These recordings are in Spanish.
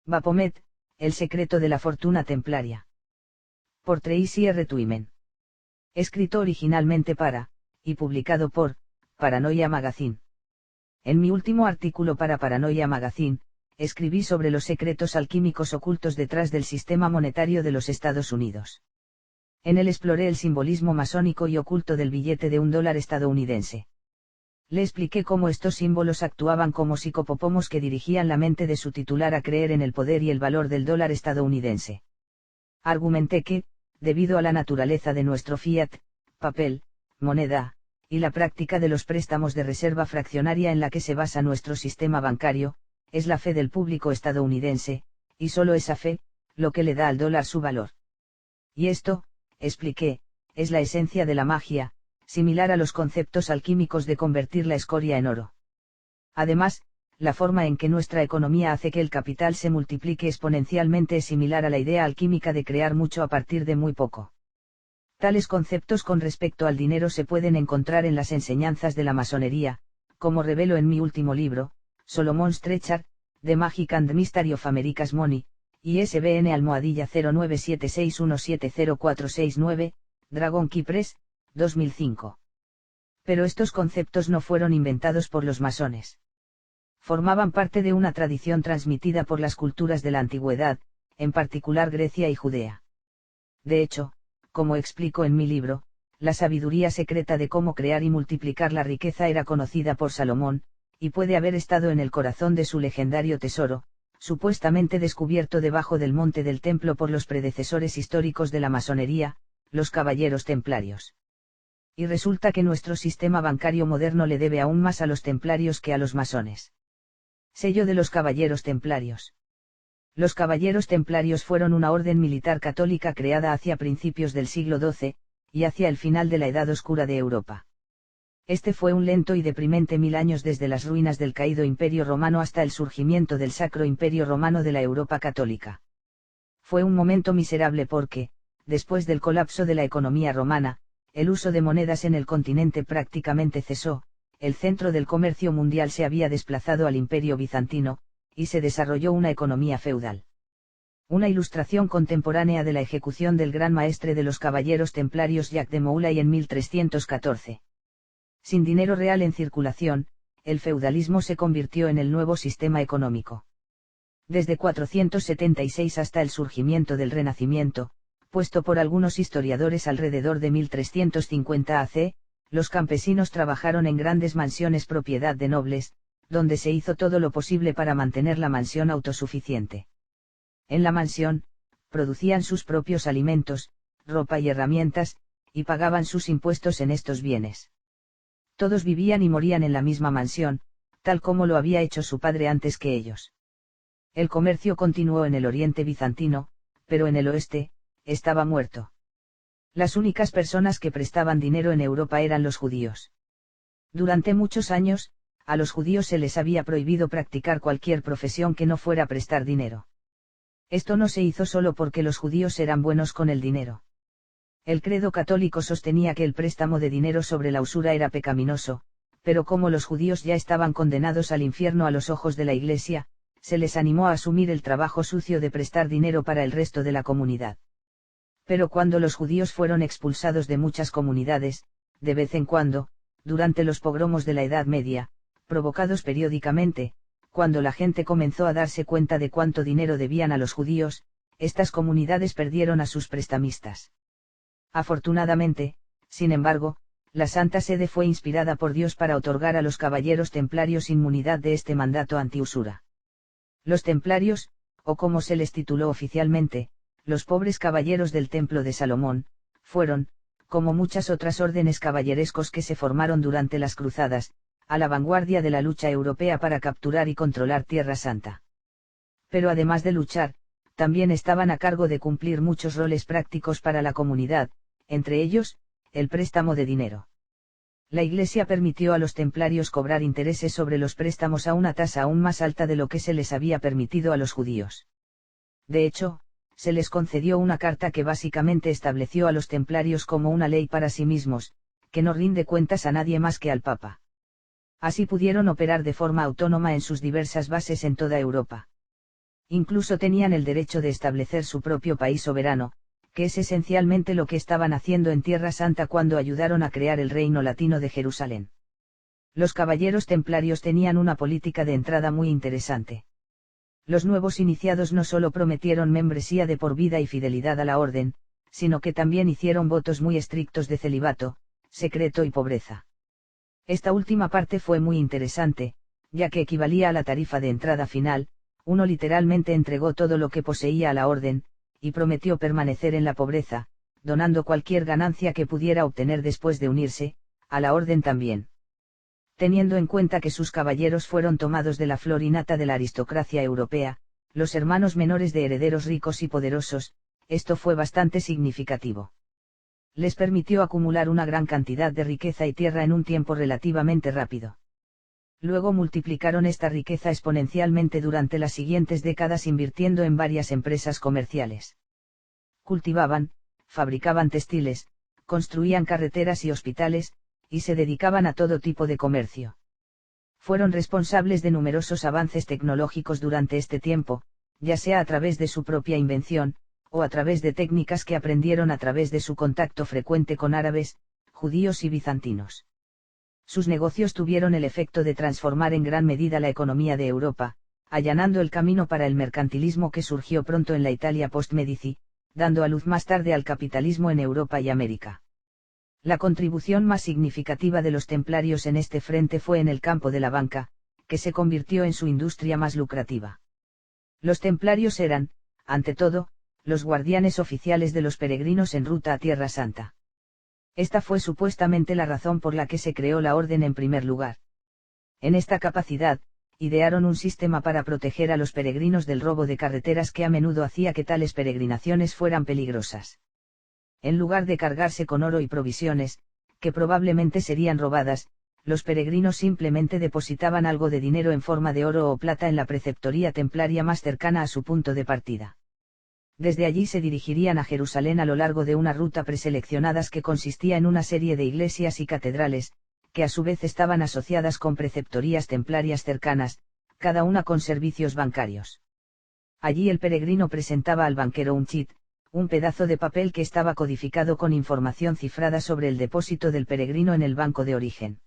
Baphomet, El secreto de la fortuna templaria. Por Tracy R. Twyman. Escrito originalmente para, y publicado por, Paranoia Magazine. En mi último artículo para Paranoia Magazine, escribí sobre los secretos alquímicos ocultos detrás del sistema monetario de los Estados Unidos. En él exploré el simbolismo masónico y oculto del billete de $1 estadounidense. Le expliqué cómo estos símbolos actuaban como psicopomos que dirigían la mente de su titular a creer en el poder y el valor del dólar estadounidense. Argumenté que, debido a la naturaleza de nuestro fiat, papel, moneda, y la práctica de los préstamos de reserva fraccionaria en la que se basa nuestro sistema bancario, es la fe del público estadounidense, y solo esa fe, lo que le da al dólar su valor. Y esto, expliqué, es la esencia de la magia, similar a los conceptos alquímicos de convertir la escoria en oro. Además, la forma en que nuestra economía hace que el capital se multiplique exponencialmente es similar a la idea alquímica de crear mucho a partir de muy poco. Tales conceptos con respecto al dinero se pueden encontrar en las enseñanzas de la masonería, como revelo en mi último libro, Solomon Strechard, The Magic and Mystery of America's Money, ISBN *0976170469, Dragon Key Press, 2005. Pero estos conceptos no fueron inventados por los masones. Formaban parte de una tradición transmitida por las culturas de la antigüedad, en particular Grecia y Judea. De hecho, como explico en mi libro, la sabiduría secreta de cómo crear y multiplicar la riqueza era conocida por Salomón, y puede haber estado en el corazón de su legendario tesoro, supuestamente descubierto debajo del monte del templo por los predecesores históricos de la masonería, los caballeros templarios. Y resulta que nuestro sistema bancario moderno le debe aún más a los templarios que a los masones. Sello de los caballeros templarios. Los caballeros templarios fueron una orden militar católica creada hacia principios del siglo XII, y hacia el final de la Edad Oscura de Europa. Este fue un lento y deprimente 1000 años desde las ruinas del caído Imperio Romano hasta el surgimiento del Sacro Imperio Romano de la Europa católica. Fue un momento miserable porque, después del colapso de la economía romana, el uso de monedas en el continente prácticamente cesó, el centro del comercio mundial se había desplazado al Imperio Bizantino, y se desarrolló una economía feudal. Una ilustración contemporánea de la ejecución del gran maestre de los caballeros templarios Jacques de Molay en 1314. Sin dinero real en circulación, el feudalismo se convirtió en el nuevo sistema económico. Desde 476 hasta el surgimiento del Renacimiento, puesto por algunos historiadores alrededor de 1350 AC, los campesinos trabajaron en grandes mansiones propiedad de nobles, donde se hizo todo lo posible para mantener la mansión autosuficiente. En la mansión, producían sus propios alimentos, ropa y herramientas, y pagaban sus impuestos en estos bienes. Todos vivían y morían en la misma mansión, tal como lo había hecho su padre antes que ellos. El comercio continuó en el oriente bizantino, pero en el oeste, estaba muerto. Las únicas personas que prestaban dinero en Europa eran los judíos. Durante muchos años, a los judíos se les había prohibido practicar cualquier profesión que no fuera prestar dinero. Esto no se hizo solo porque los judíos eran buenos con el dinero. El credo católico sostenía que el préstamo de dinero sobre la usura era pecaminoso, pero como los judíos ya estaban condenados al infierno a los ojos de la Iglesia, se les animó a asumir el trabajo sucio de prestar dinero para el resto de la comunidad. Pero cuando los judíos fueron expulsados de muchas comunidades, de vez en cuando, durante los pogromos de la Edad Media, provocados periódicamente, cuando la gente comenzó a darse cuenta de cuánto dinero debían a los judíos, estas comunidades perdieron a sus prestamistas. Afortunadamente, sin embargo, la Santa Sede fue inspirada por Dios para otorgar a los caballeros templarios inmunidad de este mandato antiusura. Los templarios, o como se les tituló oficialmente, los pobres caballeros del Templo de Salomón, fueron, como muchas otras órdenes caballerescos que se formaron durante las cruzadas, a la vanguardia de la lucha europea para capturar y controlar Tierra Santa. Pero además de luchar, también estaban a cargo de cumplir muchos roles prácticos para la comunidad, entre ellos, el préstamo de dinero. La Iglesia permitió a los templarios cobrar intereses sobre los préstamos a una tasa aún más alta de lo que se les había permitido a los judíos. De hecho, se les concedió una carta que básicamente estableció a los templarios como una ley para sí mismos, que no rinde cuentas a nadie más que al Papa. Así pudieron operar de forma autónoma en sus diversas bases en toda Europa. Incluso tenían el derecho de establecer su propio país soberano, que es esencialmente lo que estaban haciendo en Tierra Santa cuando ayudaron a crear el Reino Latino de Jerusalén. Los caballeros templarios tenían una política de entrada muy interesante. Los nuevos iniciados no solo prometieron membresía de por vida y fidelidad a la orden, sino que también hicieron votos muy estrictos de celibato, secreto y pobreza. Esta última parte fue muy interesante, ya que equivalía a la tarifa de entrada final. Uno literalmente entregó todo lo que poseía a la orden, y prometió permanecer en la pobreza, donando cualquier ganancia que pudiera obtener después de unirse, a la orden también. Teniendo en cuenta que sus caballeros fueron tomados de la flor y nata de la aristocracia europea, los hermanos menores de herederos ricos y poderosos, esto fue bastante significativo. Les permitió acumular una gran cantidad de riqueza y tierra en un tiempo relativamente rápido. Luego multiplicaron esta riqueza exponencialmente durante las siguientes décadas invirtiendo en varias empresas comerciales. Cultivaban, fabricaban textiles, construían carreteras y hospitales, y se dedicaban a todo tipo de comercio. Fueron responsables de numerosos avances tecnológicos durante este tiempo, ya sea a través de su propia invención, o a través de técnicas que aprendieron a través de su contacto frecuente con árabes, judíos y bizantinos. Sus negocios tuvieron el efecto de transformar en gran medida la economía de Europa, allanando el camino para el mercantilismo que surgió pronto en la Italia post-Medici, dando a luz más tarde al capitalismo en Europa y América. La contribución más significativa de los templarios en este frente fue en el campo de la banca, que se convirtió en su industria más lucrativa. Los templarios eran, ante todo, los guardianes oficiales de los peregrinos en ruta a Tierra Santa. Esta fue supuestamente la razón por la que se creó la orden en primer lugar. En esta capacidad, idearon un sistema para proteger a los peregrinos del robo de carreteras que a menudo hacía que tales peregrinaciones fueran peligrosas. En lugar de cargarse con oro y provisiones, que probablemente serían robadas, los peregrinos simplemente depositaban algo de dinero en forma de oro o plata en la preceptoría templaria más cercana a su punto de partida. Desde allí se dirigirían a Jerusalén a lo largo de una ruta preseleccionadas que consistía en una serie de iglesias y catedrales, que a su vez estaban asociadas con preceptorías templarias cercanas, cada una con servicios bancarios. Allí el peregrino presentaba al banquero un chit, un pedazo de papel que estaba codificado con información cifrada sobre el depósito del peregrino en el banco de origen.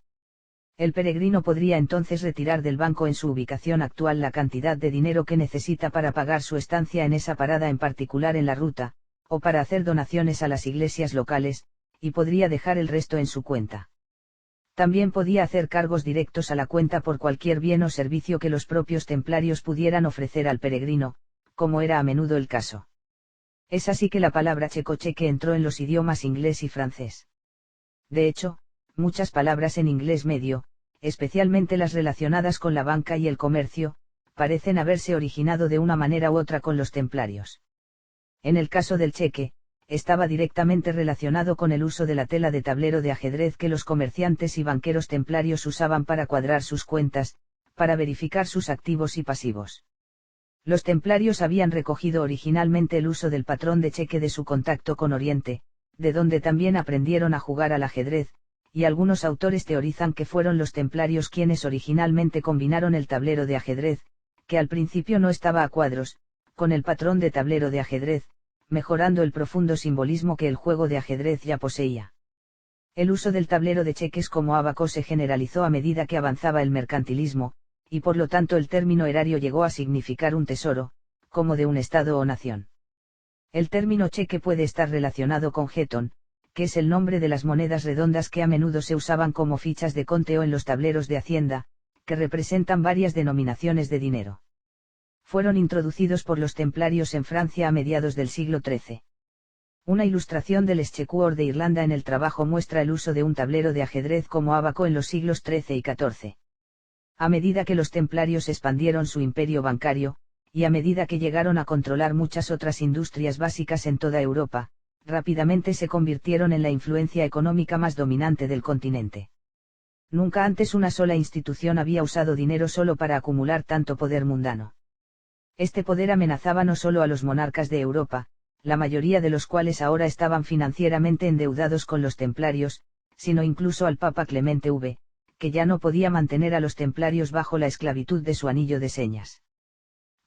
El peregrino podría entonces retirar del banco en su ubicación actual la cantidad de dinero que necesita para pagar su estancia en esa parada en particular en la ruta, o para hacer donaciones a las iglesias locales, y podría dejar el resto en su cuenta. También podía hacer cargos directos a la cuenta por cualquier bien o servicio que los propios templarios pudieran ofrecer al peregrino, como era a menudo el caso. Es así que la palabra cheque entró en los idiomas inglés y francés. De hecho, muchas palabras en inglés medio, especialmente las relacionadas con la banca y el comercio, parecen haberse originado de una manera u otra con los templarios. En el caso del cheque, estaba directamente relacionado con el uso de la tela de tablero de ajedrez que los comerciantes y banqueros templarios usaban para cuadrar sus cuentas, para verificar sus activos y pasivos. Los templarios habían recogido originalmente el uso del patrón de cheque de su contacto con Oriente, de donde también aprendieron a jugar al ajedrez, y algunos autores teorizan que fueron los templarios quienes originalmente combinaron el tablero de ajedrez, que al principio no estaba a cuadros, con el patrón de tablero de ajedrez, mejorando el profundo simbolismo que el juego de ajedrez ya poseía. El uso del tablero de cheques como ábaco se generalizó a medida que avanzaba el mercantilismo, y por lo tanto el término erario llegó a significar un tesoro, como de un estado o nación. El término cheque puede estar relacionado con jetón, que es el nombre de las monedas redondas que a menudo se usaban como fichas de conteo en los tableros de hacienda, que representan varias denominaciones de dinero. Fueron introducidos por los templarios en Francia a mediados del siglo XIII. Una ilustración del Exchequer de Irlanda en el trabajo muestra el uso de un tablero de ajedrez como ábaco en los siglos XIII y XIV. A medida que los templarios expandieron su imperio bancario, y a medida que llegaron a controlar muchas otras industrias básicas en toda Europa, rápidamente se convirtieron en la influencia económica más dominante del continente. Nunca antes una sola institución había usado dinero solo para acumular tanto poder mundano. Este poder amenazaba no solo a los monarcas de Europa, la mayoría de los cuales ahora estaban financieramente endeudados con los templarios, sino incluso al Papa Clemente V, que ya no podía mantener a los templarios bajo la esclavitud de su anillo de señas.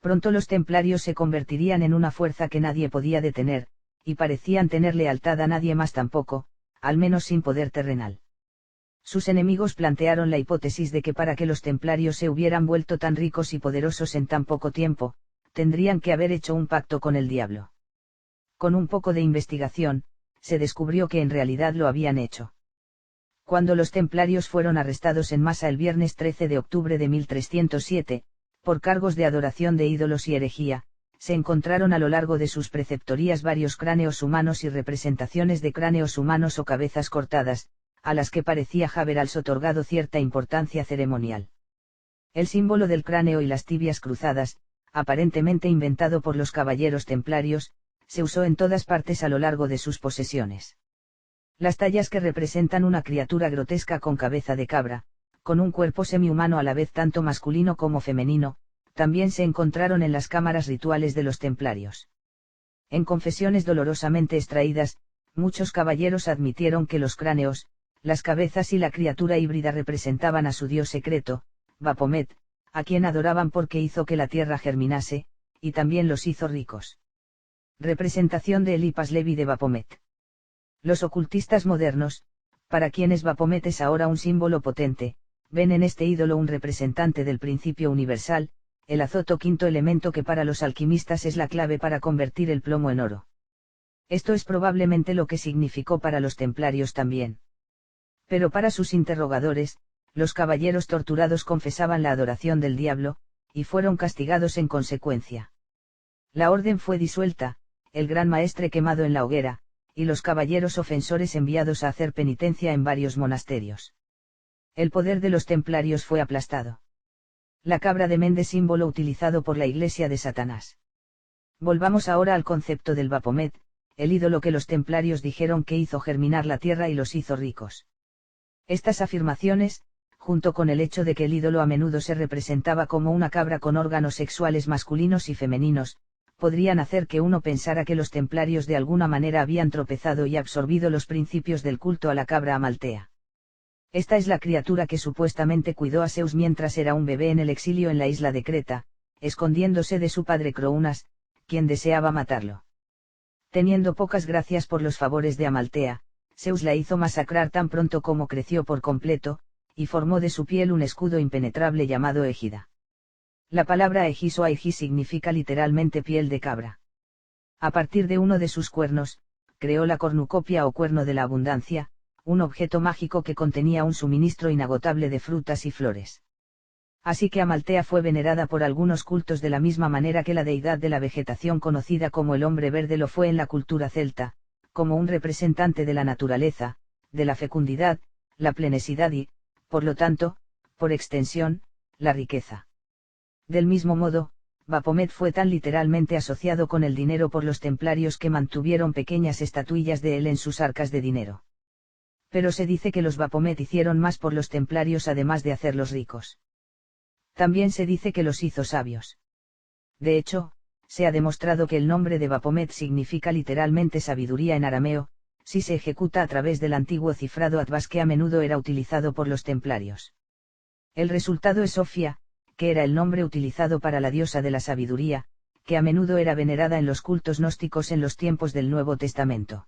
Pronto los templarios se convertirían en una fuerza que nadie podía detener, y parecían tener lealtad a nadie más tampoco, al menos sin poder terrenal. Sus enemigos plantearon la hipótesis de que para que los templarios se hubieran vuelto tan ricos y poderosos en tan poco tiempo, tendrían que haber hecho un pacto con el diablo. Con un poco de investigación, se descubrió que en realidad lo habían hecho. Cuando los templarios fueron arrestados en masa el viernes 13 de octubre de 1307, por cargos de adoración de ídolos y herejía, se encontraron a lo largo de sus preceptorías varios cráneos humanos y representaciones de cráneos humanos o cabezas cortadas, a las que parecía haberles otorgado cierta importancia ceremonial. El símbolo del cráneo y las tibias cruzadas, aparentemente inventado por los caballeros templarios, se usó en todas partes a lo largo de sus posesiones. Las tallas que representan una criatura grotesca con cabeza de cabra, con un cuerpo semihumano a la vez tanto masculino como femenino, también se encontraron en las cámaras rituales de los templarios. En confesiones dolorosamente extraídas, muchos caballeros admitieron que los cráneos, las cabezas y la criatura híbrida representaban a su dios secreto, Baphomet, a quien adoraban porque hizo que la tierra germinase, y también los hizo ricos. Representación de Elipas Levi de Baphomet. Los ocultistas modernos, para quienes Baphomet es ahora un símbolo potente, ven en este ídolo un representante del principio universal, el azoto, quinto elemento que para los alquimistas es la clave para convertir el plomo en oro. Esto es probablemente lo que significó para los templarios también. Pero para sus interrogadores, los caballeros torturados confesaban la adoración del diablo, y fueron castigados en consecuencia. La orden fue disuelta, el gran maestre quemado en la hoguera, y los caballeros ofensores enviados a hacer penitencia en varios monasterios. El poder de los templarios fue aplastado. La cabra de Mende, símbolo utilizado por la Iglesia de Satanás. Volvamos ahora al concepto del Baphomet, el ídolo que los templarios dijeron que hizo germinar la tierra y los hizo ricos. Estas afirmaciones, junto con el hecho de que el ídolo a menudo se representaba como una cabra con órganos sexuales masculinos y femeninos, podrían hacer que uno pensara que los templarios de alguna manera habían tropezado y absorbido los principios del culto a la cabra amaltea. Esta es la criatura que supuestamente cuidó a Zeus mientras era un bebé en el exilio en la isla de Creta, escondiéndose de su padre Crounas, quien deseaba matarlo. Teniendo pocas gracias por los favores de Amaltea, Zeus la hizo masacrar tan pronto como creció por completo, y formó de su piel un escudo impenetrable llamado égida. La palabra egis o aegis significa literalmente piel de cabra. A partir de uno de sus cuernos, creó la cornucopia o cuerno de la abundancia, un objeto mágico que contenía un suministro inagotable de frutas y flores. Así que Amaltea fue venerada por algunos cultos de la misma manera que la deidad de la vegetación conocida como el hombre verde lo fue en la cultura celta, como un representante de la naturaleza, de la fecundidad, la plenesidad y, por lo tanto, por extensión, la riqueza. Del mismo modo, Baphomet fue tan literalmente asociado con el dinero por los templarios que mantuvieron pequeñas estatuillas de él en sus arcas de dinero. Pero se dice que los Baphomet hicieron más por los templarios además de hacerlos ricos. También se dice que los hizo sabios. De hecho, se ha demostrado que el nombre de Baphomet significa literalmente sabiduría en arameo, si se ejecuta a través del antiguo cifrado Atbas que a menudo era utilizado por los templarios. El resultado es Sofía, que era el nombre utilizado para la diosa de la sabiduría, que a menudo era venerada en los cultos gnósticos en los tiempos del Nuevo Testamento.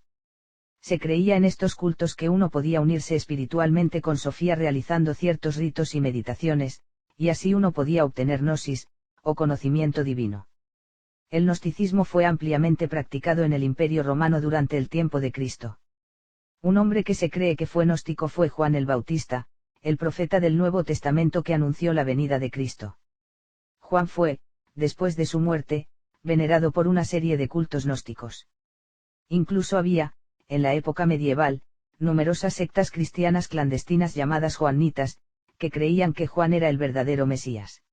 Se creía en estos cultos que uno podía unirse espiritualmente con Sofía realizando ciertos ritos y meditaciones, y así uno podía obtener gnosis, o conocimiento divino. El gnosticismo fue ampliamente practicado en el Imperio Romano durante el tiempo de Cristo. Un hombre que se cree que fue gnóstico fue Juan el Bautista, el profeta del Nuevo Testamento que anunció la venida de Cristo. Juan fue, después de su muerte, venerado por una serie de cultos gnósticos. Incluso había, en la época medieval, numerosas sectas cristianas clandestinas llamadas joanitas, que creían que Juan era el verdadero Mesías.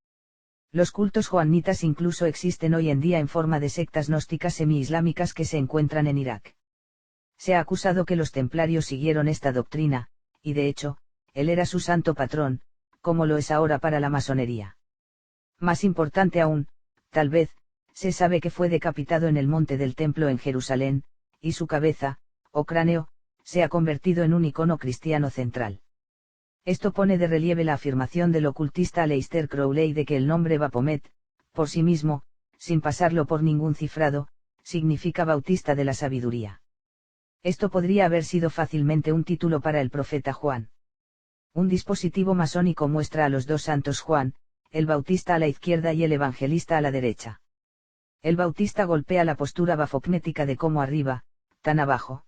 Los cultos joanitas incluso existen hoy en día en forma de sectas gnósticas semi-islámicas que se encuentran en Irak. Se ha acusado que los templarios siguieron esta doctrina, y de hecho, él era su santo patrón, como lo es ahora para la masonería. Más importante aún, tal vez, se sabe que fue decapitado en el monte del templo en Jerusalén, y su cabeza, o cráneo, se ha convertido en un icono cristiano central. Esto pone de relieve la afirmación del ocultista Aleister Crowley de que el nombre Baphomet, por sí mismo, sin pasarlo por ningún cifrado, significa Bautista de la Sabiduría. Esto podría haber sido fácilmente un título para el profeta Juan. Un dispositivo masónico muestra a los dos santos Juan, el Bautista a la izquierda y el Evangelista a la derecha. El Bautista golpea la postura bafocnética de como arriba, tan abajo.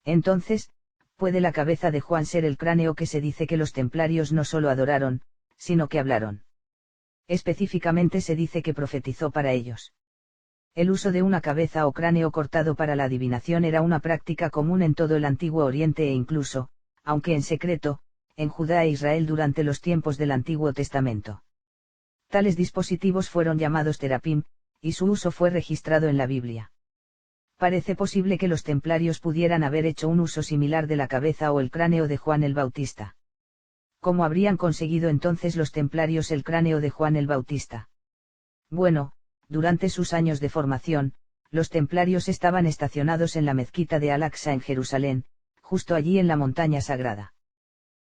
Entonces, ¿puede la cabeza de Juan ser el cráneo que se dice que los templarios no solo adoraron, sino que hablaron? Específicamente se dice que profetizó para ellos. El uso de una cabeza o cráneo cortado para la adivinación era una práctica común en todo el Antiguo Oriente e incluso, aunque en secreto, en Judá e Israel durante los tiempos del Antiguo Testamento. Tales dispositivos fueron llamados terapim, y su uso fue registrado en la Biblia. Parece posible que los templarios pudieran haber hecho un uso similar de la cabeza o el cráneo de Juan el Bautista. ¿Cómo habrían conseguido entonces los templarios el cráneo de Juan el Bautista? Bueno, durante sus años de formación, los templarios estaban estacionados en la mezquita de Al-Aqsa en Jerusalén, justo allí en la montaña sagrada.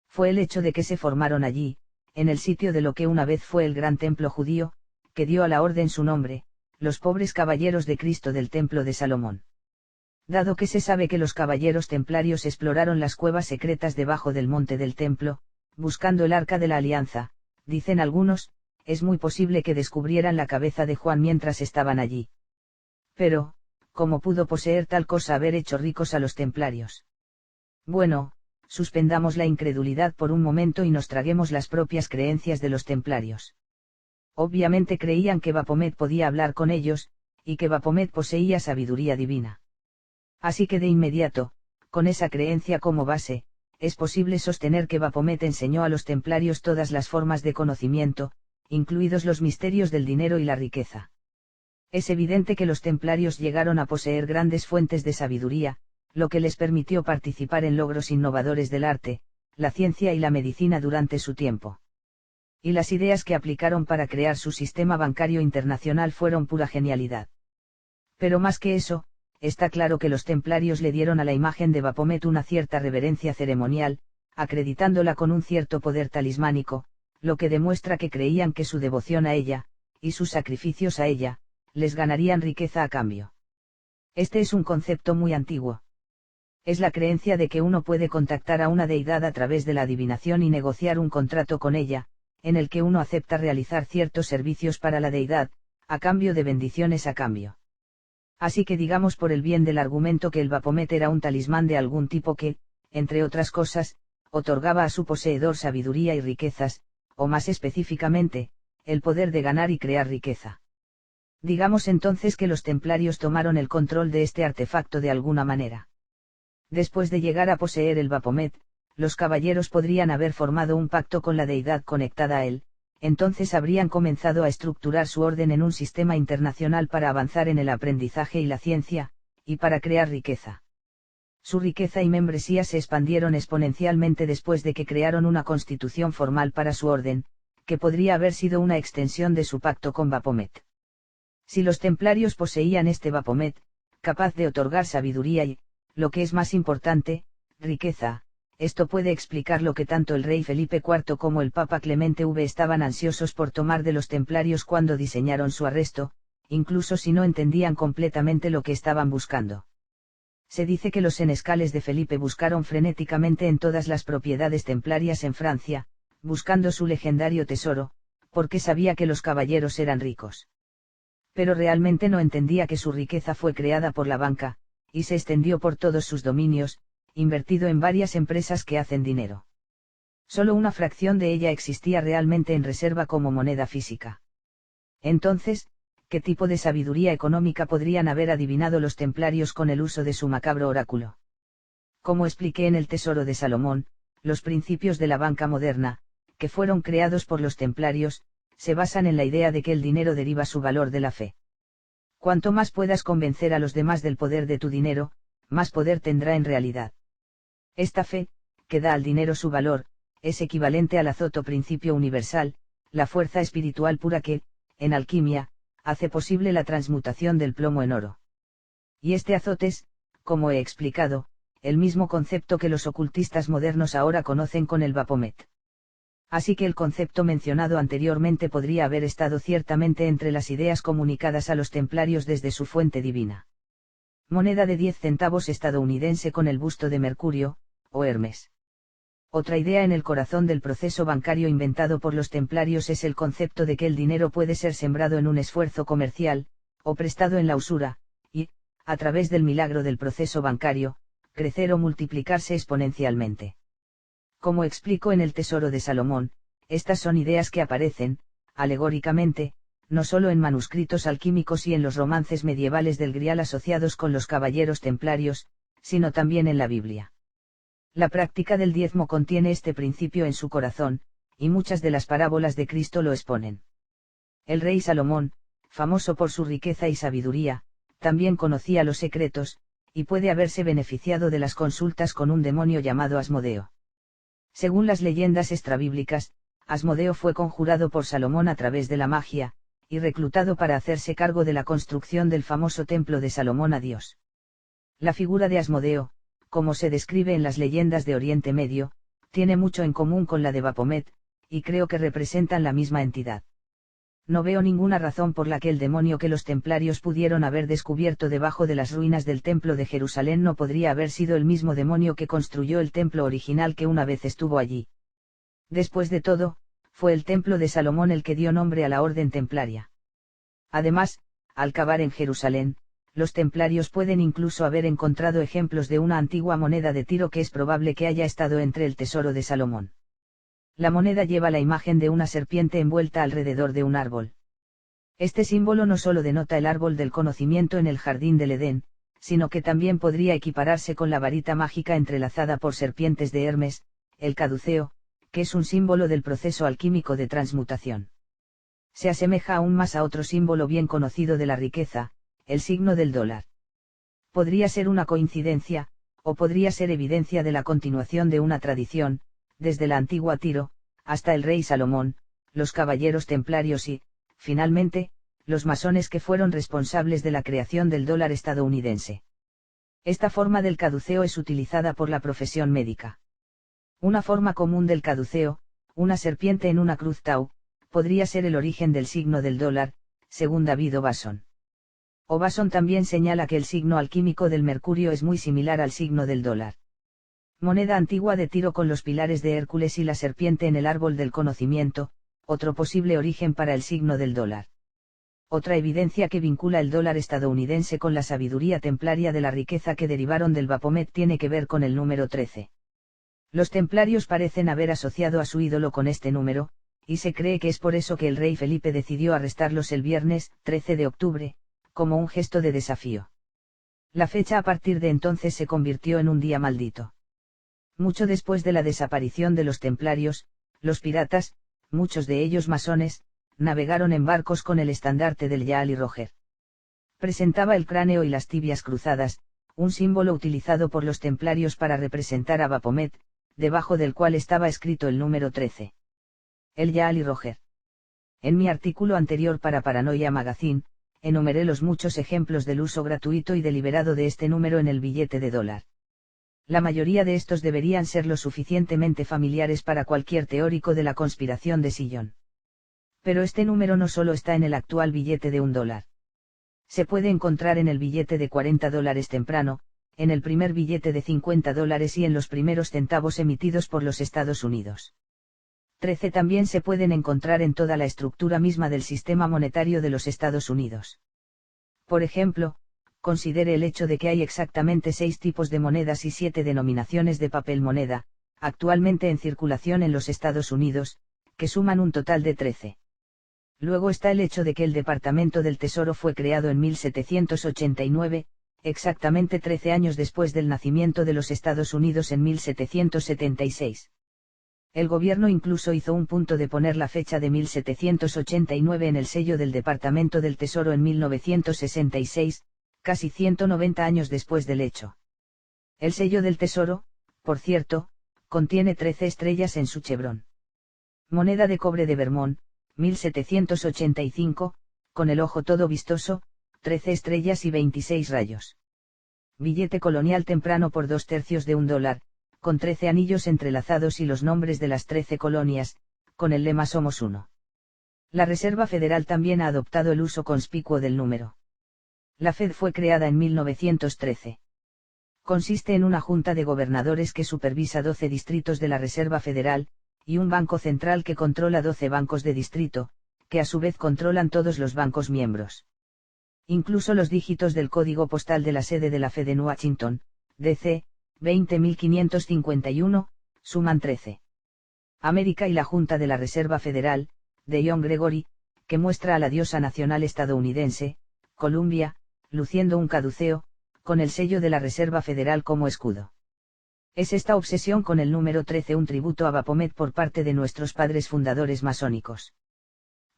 Fue el hecho de que se formaron allí, en el sitio de lo que una vez fue el gran templo judío, que dio a la orden su nombre, los pobres caballeros de Cristo del templo de Salomón. Dado que se sabe que los caballeros templarios exploraron las cuevas secretas debajo del monte del templo, buscando el arca de la alianza, dicen algunos, es muy posible que descubrieran la cabeza de Juan mientras estaban allí. Pero, ¿cómo pudo poseer tal cosa haber hecho ricos a los templarios? Bueno, suspendamos la incredulidad por un momento y nos traguemos las propias creencias de los templarios. Obviamente creían que Baphomet podía hablar con ellos, y que Baphomet poseía sabiduría divina. Así que de inmediato, con esa creencia como base, es posible sostener que Baphomet enseñó a los templarios todas las formas de conocimiento, incluidos los misterios del dinero y la riqueza. Es evidente que los templarios llegaron a poseer grandes fuentes de sabiduría, lo que les permitió participar en logros innovadores del arte, la ciencia y la medicina durante su tiempo. Y las ideas que aplicaron para crear su sistema bancario internacional fueron pura genialidad. Pero más que eso, está claro que los templarios le dieron a la imagen de Baphomet una cierta reverencia ceremonial, acreditándola con un cierto poder talismánico, lo que demuestra que creían que su devoción a ella, y sus sacrificios a ella, les ganarían riqueza a cambio. Este es un concepto muy antiguo. Es la creencia de que uno puede contactar a una deidad a través de la adivinación y negociar un contrato con ella, en el que uno acepta realizar ciertos servicios para la deidad, a cambio de bendiciones a cambio. Así que digamos por el bien del argumento que el Baphomet era un talismán de algún tipo que, entre otras cosas, otorgaba a su poseedor sabiduría y riquezas, o más específicamente, el poder de ganar y crear riqueza. Digamos entonces que los templarios tomaron el control de este artefacto de alguna manera. Después de llegar a poseer el Baphomet, los caballeros podrían haber formado un pacto con la deidad conectada a él, entonces habrían comenzado a estructurar su orden en un sistema internacional para avanzar en el aprendizaje y la ciencia, y para crear riqueza. Su riqueza y membresía se expandieron exponencialmente después de que crearon una constitución formal para su orden, que podría haber sido una extensión de su pacto con Baphomet. Si los templarios poseían este Baphomet, capaz de otorgar sabiduría y, lo que es más importante, riqueza, esto puede explicar lo que tanto el rey Felipe IV como el Papa Clemente V estaban ansiosos por tomar de los templarios cuando diseñaron su arresto, incluso si no entendían completamente lo que estaban buscando. Se dice que los senescales de Felipe buscaron frenéticamente en todas las propiedades templarias en Francia, buscando su legendario tesoro, porque sabía que los caballeros eran ricos. Pero realmente no entendía que su riqueza fue creada por la banca, y se extendió por todos sus dominios, invertido en varias empresas que hacen dinero. Solo una fracción de ella existía realmente en reserva como moneda física. Entonces, ¿qué tipo de sabiduría económica podrían haber adivinado los templarios con el uso de su macabro oráculo? Como expliqué en el Tesoro de Salomón, los principios de la banca moderna, que fueron creados por los templarios, se basan en la idea de que el dinero deriva su valor de la fe. Cuanto más puedas convencer a los demás del poder de tu dinero, más poder tendrá en realidad. Esta fe, que da al dinero su valor, es equivalente al azoto principio universal, la fuerza espiritual pura que, en alquimia, hace posible la transmutación del plomo en oro. Y este azote es, como he explicado, el mismo concepto que los ocultistas modernos ahora conocen con el Baphomet. Así que el concepto mencionado anteriormente podría haber estado ciertamente entre las ideas comunicadas a los templarios desde su fuente divina. Moneda de 10 centavos estadounidense con el busto de Mercurio, o Hermes. Otra idea en el corazón del proceso bancario inventado por los templarios es el concepto de que el dinero puede ser sembrado en un esfuerzo comercial, o prestado en la usura, y, a través del milagro del proceso bancario, crecer o multiplicarse exponencialmente. Como explico en El Tesoro de Salomón, estas son ideas que aparecen, alegóricamente, no solo en manuscritos alquímicos y en los romances medievales del Grial asociados con los caballeros templarios, sino también en la Biblia. La práctica del diezmo contiene este principio en su corazón, y muchas de las parábolas de Cristo lo exponen. El rey Salomón, famoso por su riqueza y sabiduría, también conocía los secretos, y puede haberse beneficiado de las consultas con un demonio llamado Asmodeo. Según las leyendas extrabíblicas, Asmodeo fue conjurado por Salomón a través de la magia, y reclutado para hacerse cargo de la construcción del famoso templo de Salomón a Dios. La figura de Asmodeo, como se describe en las leyendas de Oriente Medio, tiene mucho en común con la de Baphomet, y creo que representan la misma entidad. No veo ninguna razón por la que el demonio que los templarios pudieron haber descubierto debajo de las ruinas del templo de Jerusalén no podría haber sido el mismo demonio que construyó el templo original que una vez estuvo allí. Después de todo, fue el templo de Salomón el que dio nombre a la orden templaria. Además, al cavar en Jerusalén, los templarios pueden incluso haber encontrado ejemplos de una antigua moneda de Tiro que es probable que haya estado entre el tesoro de Salomón. La moneda lleva la imagen de una serpiente envuelta alrededor de un árbol. Este símbolo no solo denota el árbol del conocimiento en el jardín del Edén, sino que también podría equipararse con la varita mágica entrelazada por serpientes de Hermes, el caduceo, que es un símbolo del proceso alquímico de transmutación. Se asemeja aún más a otro símbolo bien conocido de la riqueza, el signo del dólar. Podría ser una coincidencia, o podría ser evidencia de la continuación de una tradición, desde la antigua Tiro, hasta el rey Salomón, los caballeros templarios y, finalmente, los masones que fueron responsables de la creación del dólar estadounidense. Esta forma del caduceo es utilizada por la profesión médica. Una forma común del caduceo, una serpiente en una cruz tau, podría ser el origen del signo del dólar, según David Ovason. Ovason también señala que el signo alquímico del mercurio es muy similar al signo del dólar. Moneda antigua de Tiro con los pilares de Hércules y la serpiente en el árbol del conocimiento, otro posible origen para el signo del dólar. Otra evidencia que vincula el dólar estadounidense con la sabiduría templaria de la riqueza que derivaron del Baphomet tiene que ver con el número 13. Los templarios parecen haber asociado a su ídolo con este número, y se cree que es por eso que el rey Felipe decidió arrestarlos el viernes, 13 de octubre, como un gesto de desafío. La fecha a partir de entonces se convirtió en un día maldito. Mucho después de la desaparición de los templarios, los piratas, muchos de ellos masones, navegaron en barcos con el estandarte del Yaal y Roger. Presentaba el cráneo y las tibias cruzadas, un símbolo utilizado por los templarios para representar a Baphomet, debajo del cual estaba escrito el número 13. El Yaal y Roger. En mi artículo anterior para Paranoia Magazine, enumeré los muchos ejemplos del uso gratuito y deliberado de este número en el billete de dólar. La mayoría de estos deberían ser lo suficientemente familiares para cualquier teórico de la conspiración de Sillón. Pero este número no solo está en el actual billete de $1. Se puede encontrar en el billete de $40 temprano, en el primer billete de $50 y en los primeros centavos emitidos por los Estados Unidos. 13 también se pueden encontrar en toda la estructura misma del sistema monetario de los Estados Unidos. Por ejemplo, considere el hecho de que hay exactamente 6 tipos de monedas y 7 denominaciones de papel moneda, actualmente en circulación en los Estados Unidos, que suman un total de 13. Luego está el hecho de que el Departamento del Tesoro fue creado en 1789, exactamente 13 años después del nacimiento de los Estados Unidos en 1776. El gobierno incluso hizo un punto de poner la fecha de 1789 en el sello del Departamento del Tesoro en 1966, casi 190 años después del hecho. El sello del Tesoro, por cierto, contiene 13 estrellas en su chevrón. Moneda de cobre de Vermont, 1785, con el ojo todo vistoso, 13 estrellas y 26 rayos. Billete colonial temprano por 2/3 de $1, con 13 anillos entrelazados y los nombres de las 13 colonias, con el lema Somos Uno. La Reserva Federal también ha adoptado el uso conspicuo del número. La Fed fue creada en 1913. Consiste en una junta de gobernadores que supervisa 12 distritos de la Reserva Federal, y un banco central que controla 12 bancos de distrito, que a su vez controlan todos los bancos miembros. Incluso los dígitos del código postal de la sede de la Fed en Washington, D.C., 20.551, suman 13. América y la Junta de la Reserva Federal, de John Gregory, que muestra a la diosa nacional estadounidense, Columbia, luciendo un caduceo, con el sello de la Reserva Federal como escudo. Es esta obsesión con el número 13 un tributo a Baphomet por parte de nuestros padres fundadores masónicos.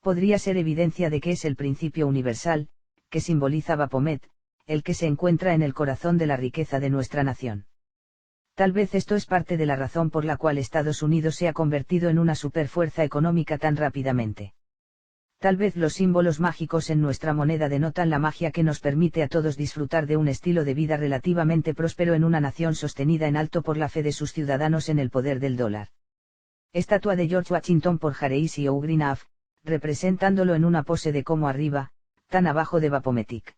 Podría ser evidencia de que es el principio universal, que simboliza Baphomet, el que se encuentra en el corazón de la riqueza de nuestra nación. Tal vez esto es parte de la razón por la cual Estados Unidos se ha convertido en una superfuerza económica tan rápidamente. Tal vez los símbolos mágicos en nuestra moneda denotan la magia que nos permite a todos disfrutar de un estilo de vida relativamente próspero en una nación sostenida en alto por la fe de sus ciudadanos en el poder del dólar. Estatua de George Washington por Jareis y O'Greenaff, representándolo en una pose de como arriba, tan abajo de Baphometic.